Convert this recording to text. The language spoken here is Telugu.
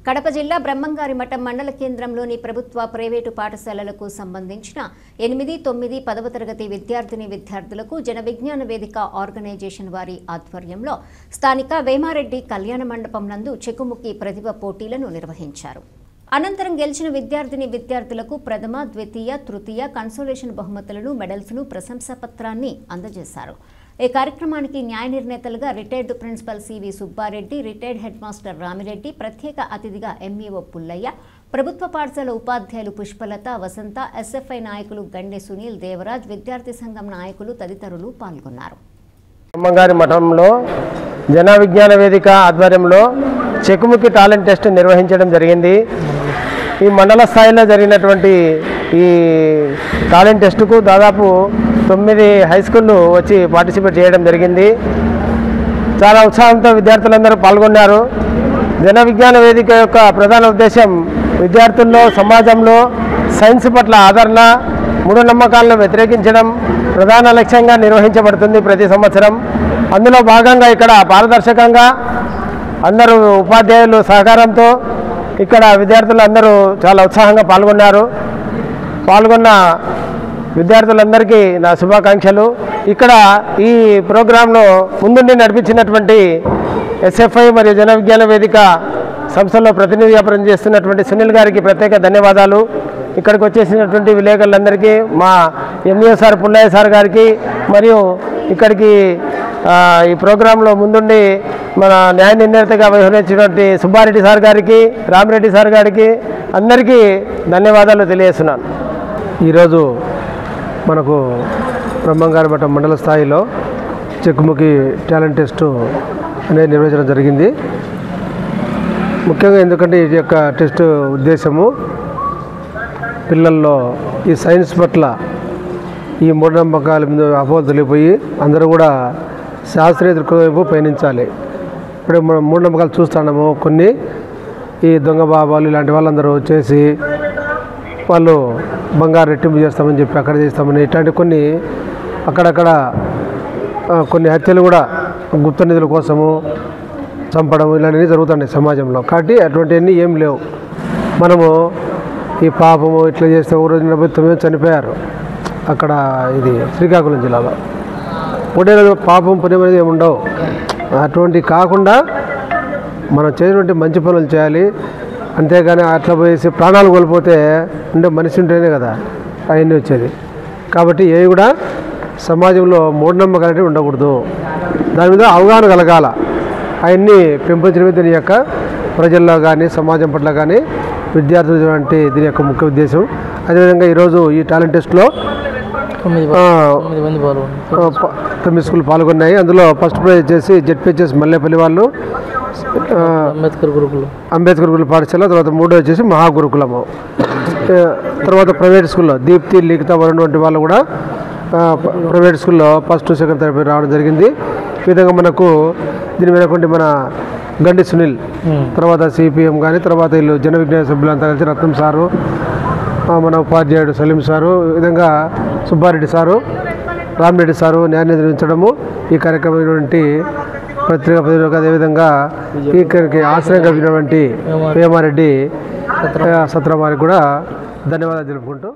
కడప జిల్లా బ్రహ్మంగారి మఠం మండల కేంద్రంలోని ప్రభుత్వ ప్రైవేటు పాఠశాలలకు సంబంధించిన 8, 9, 10వ తరగతి విద్యార్థులకు జన విజ్ఞాన వేదిక ఆర్గనైజేషన్ వారి ఆధ్వర్యంలో స్థానిక వేమారెడ్డి కళ్యాణ మండపం నందు చెక్కుముక్కి ప్రతిభ పోటీలను నిర్వహించారు. అనంతరం గెలిచిన విద్యార్థులకు ప్రథమ, ద్వితీయ, తృతీయ కన్సోలేషన్ బహుమతులను, మెడల్స్ను, ప్రశంసా పత్రాన్ని అందజేశారు. ఈ కార్యక్రమానికి న్యాయ నిర్ణేతలుగా retired principal C V Subbareddy, retired head master Ramireddy, ప్రత్యేక అతిథిగా ఎంఈఓ పుల్లయ్య, ప్రభుత్వ పాఠశాల ఉపాధ్యాయులు పుష్పలత, వసంత, ఎస్ఎఫ్ఐ నాయకులు గండె సునీల్, దేవరాజ్, విద్యార్థి సంఘం నాయకులు తదితరులు పాల్గొన్నారు. బ్రహ్మంగారి మఠంలో జన విజ్ఞాన వేదిక ఆధ్వర్యంలో చెక్కుముక్కి టాలెంట్ టెస్ట్ నిర్వహించడం జరిగింది. ఈ మండల స్థాయిలో జరిగినటువంటి ఈ టాలెంట్ టెస్టుకు దాదాపు 9 హై స్కూళ్ళు వచ్చి పార్టిసిపేట్ చేయడం జరిగింది. చాలా ఉత్సాహంతో విద్యార్థులందరూ పాల్గొన్నారు. జన విజ్ఞాన వేదిక యొక్క ప్రధాన ఉద్దేశం విద్యార్థుల్లో, సమాజంలో సైన్స్ పట్ల ఆదరణ, మూఢనమ్మకాలను వ్యతిరేకించడం ప్రధాన లక్ష్యంగా నిర్వహించబడుతుంది ప్రతి సంవత్సరం. అందులో భాగంగా ఇక్కడ పారదర్శకంగా అందరూ ఉపాధ్యాయులు సహకారంతో ఇక్కడ విద్యార్థులు అందరూ చాలా ఉత్సాహంగా పాల్గొన్న విద్యార్థులందరికీ నా శుభాకాంక్షలు. ఇక్కడ ఈ ప్రోగ్రాంలో ముందుండి నడిపించినటువంటి ఎస్ఎఫ్ఐ మరియు జన విజ్ఞాన వేదిక సంస్థలో ప్రతినిధిగా పనిచేస్తున్నటువంటి సునీల్ గారికి ప్రత్యేక ధన్యవాదాలు. ఇక్కడికి వచ్చేసినటువంటి విలేకరులందరికీ, మా ఎంఈఓ సార్ పుల్లయ్య సార్ గారికి, మరియు ఇక్కడికి ఈ ప్రోగ్రాంలో ముందుండి మన న్యాయ నిర్ణేతగా వ్యవహరించినటువంటి సుబ్బారెడ్డి సార్ గారికి, రామిరెడ్డి సార్ గారికి అందరికీ ధన్యవాదాలు తెలియజేస్తున్నాను. ఈరోజు మనకు బ్రహ్మంగారి మఠం మండల స్థాయిలో చెక్కుముక్కి టాలెంట్ టెస్టు అనేది నిర్వహించడం జరిగింది. ముఖ్యంగా ఎందుకంటే ఈ యొక్క టెస్టు ఉద్దేశము పిల్లల్లో ఈ సైన్స్ పట్ల ఈ మూఢనమ్మకాల మీద అపోహలు తెలియపోయి అందరూ కూడా శాస్త్రీయ దృక్పథం వైపు పయనించాలి. ఇప్పుడు మనం మూఢనమ్మకాలు చూస్తున్నాము. కొన్ని ఈ దొంగ బాబాలు ఇలాంటి వాళ్ళందరూ వచ్చేసి వాళ్ళు బంగారు రెట్టింపు చేస్తామని చెప్పి అక్కడ చేస్తామని ఇట్లాంటి కొన్ని అక్కడక్కడ కొన్ని హత్యలు కూడా గుప్త నిధుల కోసము చంపడం ఇలాంటివి జరుగుతున్నాయి సమాజంలో. కాబట్టి అటువంటివన్నీ ఏం లేవు. మనము ఈ పాపము ఇట్లా చేస్తే ఒక రోజు 89 చనిపోయారు అక్కడ, ఇది శ్రీకాకుళం జిల్లాలో. ఒకటే రోజు పాపం పుణ్యం అనేది ఏమి ఉండవు. అటువంటి కాకుండా మనం చేసినటువంటి మంచి పనులు చేయాలి. అంతేగాని అట్లా పోయేసి ప్రాణాలు కోల్పోతే ఉండే మనిషి ఉంటేనే కదా అవన్నీ వచ్చేది. కాబట్టి ఏవి కూడా సమాజంలో మూఢనమ్మకాలు అనేవి ఉండకూడదు. దాని మీద అవగాహన కలగాల. అవన్నీ పెంపొందించడమే దీని యొక్క ప్రజల్లో కానీ సమాజం పట్ల కానీ విద్యార్థులు అంటే దీని యొక్క ముఖ్య ఉద్దేశం. అదేవిధంగా ఈరోజు ఈ టాలెంట్ టెస్ట్లో 9 స్కూల్ పాల్గొన్నాయి. అందులో ఫస్ట్ ప్రైజ్ వచ్చేసి జెడ్పీహెచ్ఎస్ మల్లేపల్లి వాళ్ళు, అంబేద్కర్ గురుకుల పాఠశాల, తర్వాత 3వ వచ్చేసి మహాగురుకులము, తర్వాత ప్రైవేట్ స్కూల్లో దీప్తి, లిఖిత, వరుణ్ వంటి వాళ్ళు కూడా ప్రైవేట్ స్కూల్లో ఫస్ట్, సెకండ్, థర్డ్ రావడం జరిగింది. ఈ విధంగా మనకు దీని మీద మన గండి సునీల్, తర్వాత సిపిఎం కానీ, తర్వాత వీళ్ళు జన విజ్ఞాన సభ్యులంతా కలిసి రత్నం సారు, మన ఉపాధ్యాయుడు సలీం సారు, ఈ విధంగా సుబ్బారెడ్డి సారు, రామిరెడ్డి సారు న్యాయ నిర్వహించడము ఈ కార్యక్రమం పత్రికా ప్రతినిధులకు, అదేవిధంగా ఇక్కడికి ఆశ్రయం కలిగినటువంటి వేమారెడ్డి సత్రం వారికి కూడా ధన్యవాదాలు తెలుపుకుంటూ